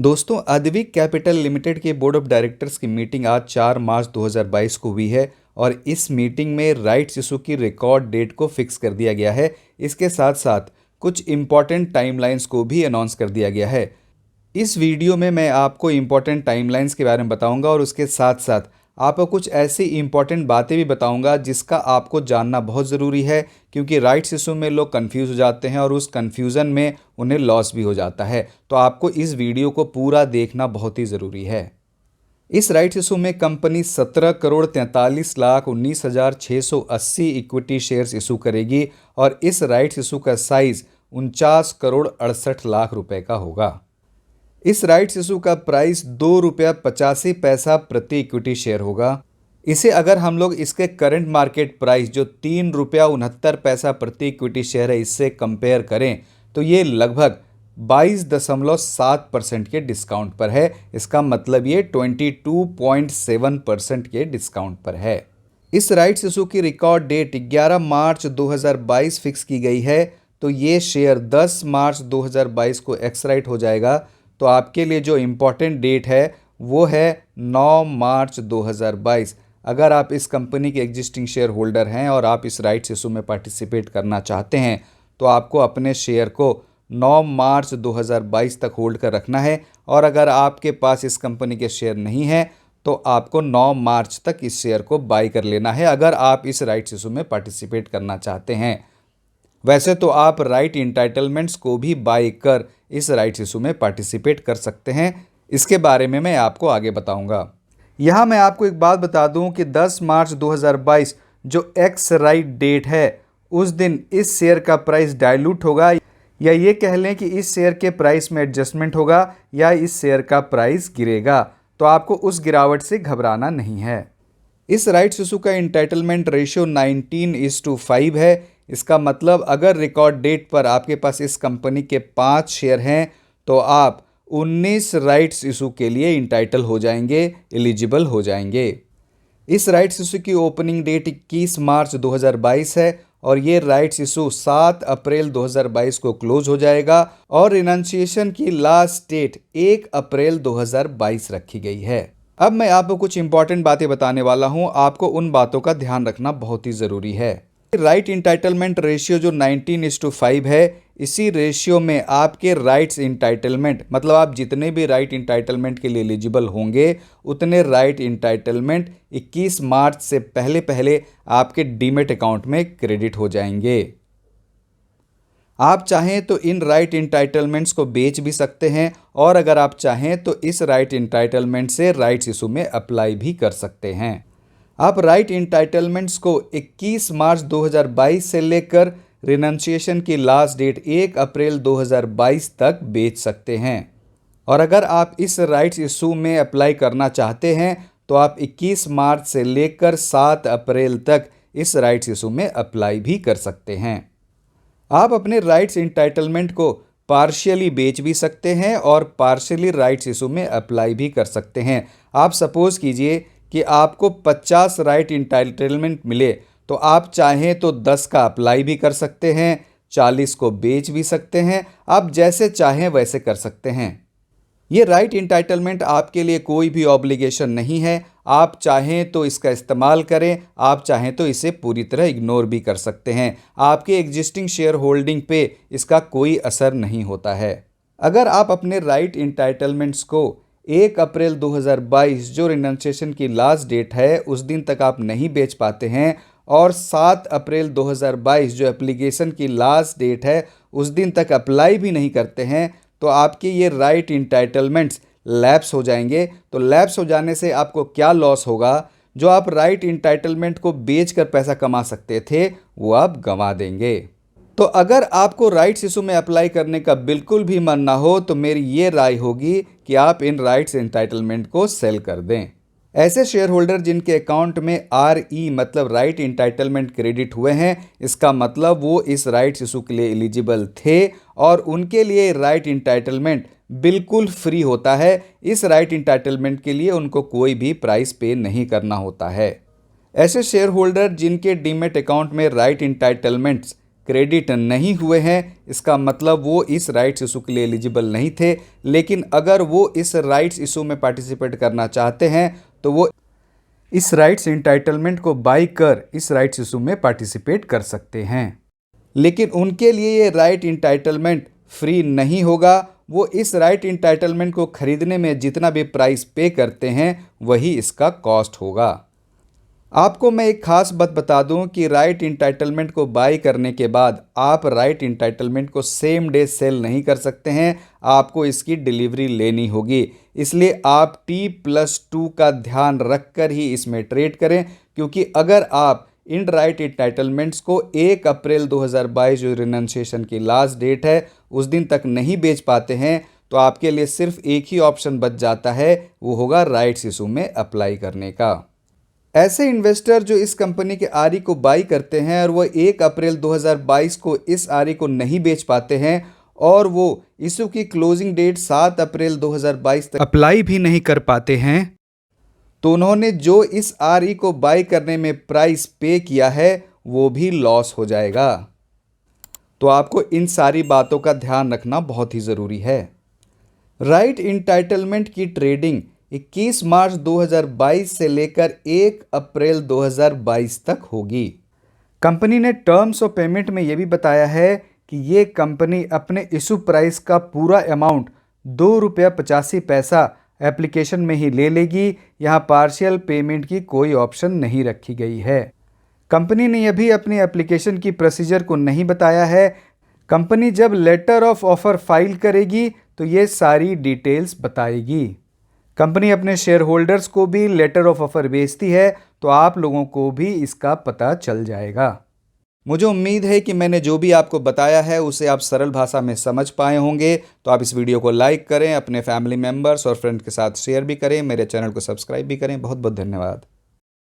दोस्तों, Advik capital limited के board of directors की मीटिंग आज 4 मार्च 2022 को हुई है और इस मीटिंग में राइट्स इशू की रिकॉर्ड डेट को फिक्स कर दिया गया है। इसके साथ साथ कुछ इम्पॉर्टेंट टाइमलाइंस को भी अनाउंस कर दिया गया है। इस वीडियो में मैं आपको इम्पॉर्टेंट टाइमलाइंस के बारे में बताऊंगा और उसके साथ साथ आपको कुछ ऐसी इम्पॉर्टेंट बातें भी बताऊंगा जिसका आपको जानना बहुत ज़रूरी है, क्योंकि राइट्स इशू में लोग कंफ्यूज हो जाते हैं और उस कंफ्यूजन में उन्हें लॉस भी हो जाता है। तो आपको इस वीडियो को पूरा देखना बहुत ही ज़रूरी है। इस राइट्स इशू में कंपनी 17,43,19,680 इक्विटी शेयर्स इशू करेगी और इस राइट्स इशू का साइज 49,68,00,000 रुपए का होगा। इस राइट्स इशू का प्राइस ₹2.85 प्रति इक्विटी शेयर होगा। इसे अगर हम लोग इसके करंट मार्केट प्राइस जो ₹3.69 प्रति इक्विटी शेयर है इससे कंपेयर करें तो ये लगभग 22.7% के डिस्काउंट पर है। इसका मतलब ये 22.7% के डिस्काउंट पर है। इस राइट्स इशू की रिकॉर्ड डेट 11 मार्च 2022 फिक्स की गई है, तो ये शेयर 10 मार्च 2022 को एक्सराइट हो जाएगा। तो आपके लिए जो इम्पॉर्टेंट डेट है वो है 9 मार्च 2022। अगर आप इस कंपनी के एग्जिस्टिंग शेयर होल्डर हैं और आप इस राइट्स इशू में पार्टिसिपेट करना चाहते हैं तो आपको अपने शेयर को 9 मार्च 2022 तक होल्ड कर रखना है। और अगर आपके पास इस कंपनी के शेयर नहीं हैं तो आपको 9 मार्च तक इस शेयर को बाई कर लेना है अगर आप इस राइट्स इशू में पार्टिसिपेट करना चाहते हैं। वैसे तो आप राइट इंटाइटलमेंट्स को भी बाई कर इस राइट्स इशू में पार्टिसिपेट कर सकते हैं। इसके बारे में मैं आपको आगे बताऊंगा। यहाँ मैं आपको एक बात बता दूं कि 10 मार्च 2022 जो एक्स राइट डेट है उस दिन इस शेयर का प्राइस डाइल्यूट होगा, या ये कह लें कि इस शेयर के प्राइस में एडजस्टमेंट होगा या इस शेयर का प्राइस गिरेगा। तो आपको उस गिरावट से घबराना नहीं है। इस राइट्स इशू का इंटाइटलमेंट रेशियो 19:5 है। इसका मतलब अगर रिकॉर्ड डेट पर आपके पास इस कंपनी के 5 शेयर हैं तो आप 19 राइट्स इशू के लिए इंटाइटल हो जाएंगे, एलिजिबल हो जाएंगे। इस राइट्स इशू की ओपनिंग डेट 21 मार्च 2022 है और ये राइट्स इशू 7 अप्रैल 2022 को क्लोज हो जाएगा और रिनंसिएशन की लास्ट डेट 1 अप्रैल 2022 रखी गई है। अब मैं आपको कुछ इंपॉर्टेंट बातें बताने वाला हूं, आपको उन बातों का ध्यान रखना बहुत ही ज़रूरी है। राइट इंटाइटलमेंट रेशियो जो 19:5 है, इसी रेशियो में आपके राइट्स इंटाइटलमेंट मतलब आप जितने भी राइट इंटाइटलमेंट के लिए एलिजिबल होंगे उतने राइट इंटाइटलमेंट 21 मार्च से पहले पहले आपके डीमेट अकाउंट में क्रेडिट हो जाएंगे। आप चाहें तो इन राइट इंटाइटलमेंट्स को बेच भी सकते हैं और अगर आप चाहें तो इस राइट इंटाइटलमेंट से राइट्स इशू में अप्लाई भी कर सकते हैं। आप राइट इंटाइटलमेंट्स को 21 मार्च 2022 से लेकर रिनंसिएशन की लास्ट डेट 1 अप्रैल 2022 तक बेच सकते हैं। और अगर आप इस राइट्स इशू में अप्लाई करना चाहते हैं तो आप 21 मार्च से लेकर 7 अप्रैल तक इस राइट्स इशू में अप्लाई भी कर सकते हैं। आप अपने राइट्स इंटाइटलमेंट को पार्शियली बेच भी सकते हैं और पार्शियली राइट्स इशू में अप्लाई भी कर सकते हैं। आप सपोज कीजिए कि आपको 50 राइट इंटाइटलमेंट मिले तो आप चाहें तो 10 का अप्लाई भी कर सकते हैं, 40 को बेच भी सकते हैं। आप जैसे चाहें वैसे कर सकते हैं। ये राइट इंटाइटलमेंट आपके लिए कोई भी ऑब्लिगेशन नहीं है। आप चाहें तो इसका इस्तेमाल करें, आप चाहें तो इसे पूरी तरह इग्नोर भी कर सकते हैं। आपके एग्जिस्टिंग शेयर होल्डिंग पे इसका कोई असर नहीं होता है। अगर आप अपने राइट इंटाइटलमेंट्स को 1 अप्रैल 2022 जो रिनंसिएशन की लास्ट डेट है उस दिन तक आप नहीं बेच पाते हैं और 7 अप्रैल 2022 जो एप्लीकेशन की लास्ट डेट है उस दिन तक अप्लाई भी नहीं करते हैं तो आपके ये राइट इंटाइटलमेंट्स लैप्स हो जाएंगे। तो लैप्स हो जाने से आपको क्या लॉस होगा? जो आप राइट इंटाइटलमेंट को बेचकर पैसा कमा सकते थे वो आप गंवा देंगे। तो अगर आपको राइट्स इशू में अप्लाई करने का बिल्कुल भी मन ना हो तो मेरी ये राय होगी कि आप इन राइट्स इंटाइटलमेंट को सेल कर दें। ऐसे शेयर होल्डर जिनके अकाउंट में RE मतलब राइट इंटाइटलमेंट क्रेडिट हुए हैं, इसका मतलब वो इस राइट्स इशू के लिए एलिजिबल थे और उनके लिए राइट इंटाइटलमेंट बिल्कुल फ्री होता है। इस राइट इंटाइटलमेंट के लिए उनको कोई भी प्राइस पे नहीं करना होता है। ऐसे शेयर होल्डर जिनके डीमेट अकाउंट में राइट इंटाइटलमेंट्स क्रेडिट नहीं हुए हैं, इसका मतलब वो इस राइट्स इशू के लिए एलिजिबल नहीं थे। लेकिन अगर वो इस राइट्स इशू में पार्टिसिपेट करना चाहते हैं तो वो इस राइट्स इंटाइटलमेंट को बाई कर इस राइट्स इशू में पार्टिसिपेट कर सकते हैं। लेकिन उनके लिए ये राइट इंटाइटलमेंट फ्री नहीं होगा। वो इस राइट इंटाइटलमेंट को खरीदने में जितना भी प्राइस पे करते हैं वही इसका कॉस्ट होगा। आपको मैं एक खास बात बता दूं कि राइट इंटाइटलमेंट को बाय करने के बाद आप राइट इंटाइटलमेंट को सेम डे सेल नहीं कर सकते हैं, आपको इसकी डिलीवरी लेनी होगी। इसलिए आप T+2 का ध्यान रखकर ही इसमें ट्रेड करें, क्योंकि अगर आप इन राइट इंटाइटलमेंट्स को 1 अप्रैल 2022 जो रिनंसिएशन की लास्ट डेट है उस दिन तक नहीं बेच पाते हैं तो आपके लिए सिर्फ एक ही ऑप्शन बच जाता है, वो होगा राइट्स इशू में अप्लाई करने का। ऐसे इन्वेस्टर जो इस कंपनी के आरई को बाई करते हैं और वो 1 अप्रैल 2022 को इस आरई को नहीं बेच पाते हैं और वो इशू की क्लोजिंग डेट 7 अप्रैल 2022 तक अप्लाई भी नहीं कर पाते हैं, तो उन्होंने जो इस आरई को बाई करने में प्राइस पे किया है वो भी लॉस हो जाएगा। तो आपको इन सारी बातों का ध्यान रखना बहुत ही ज़रूरी है। राइट इंटाइटलमेंट की ट्रेडिंग 21 मार्च 2022 से लेकर 1 अप्रैल 2022 तक होगी। कंपनी ने टर्म्स ऑफ पेमेंट में यह भी बताया है कि ये कंपनी अपने इशू प्राइस का पूरा अमाउंट ₹2.85 एप्लीकेशन में ही ले लेगी। यहाँ पार्शियल पेमेंट की कोई ऑप्शन नहीं रखी गई है। कंपनी ने यह भी अपनी एप्लीकेशन की प्रोसीजर को नहीं बताया है। कंपनी जब लेटर ऑफ ऑफर फाइल करेगी तो ये सारी डिटेल्स बताएगी। कंपनी अपने शेयर होल्डर्स को भी लेटर ऑफ ऑफर भेजती है, तो आप लोगों को भी इसका पता चल जाएगा। मुझे उम्मीद है कि मैंने जो भी आपको बताया है उसे आप सरल भाषा में समझ पाए होंगे। तो आप इस वीडियो को लाइक करें, अपने फैमिली मेम्बर्स और फ्रेंड के साथ शेयर भी करें, मेरे चैनल को सब्सक्राइब भी करें। बहुत बहुत धन्यवाद।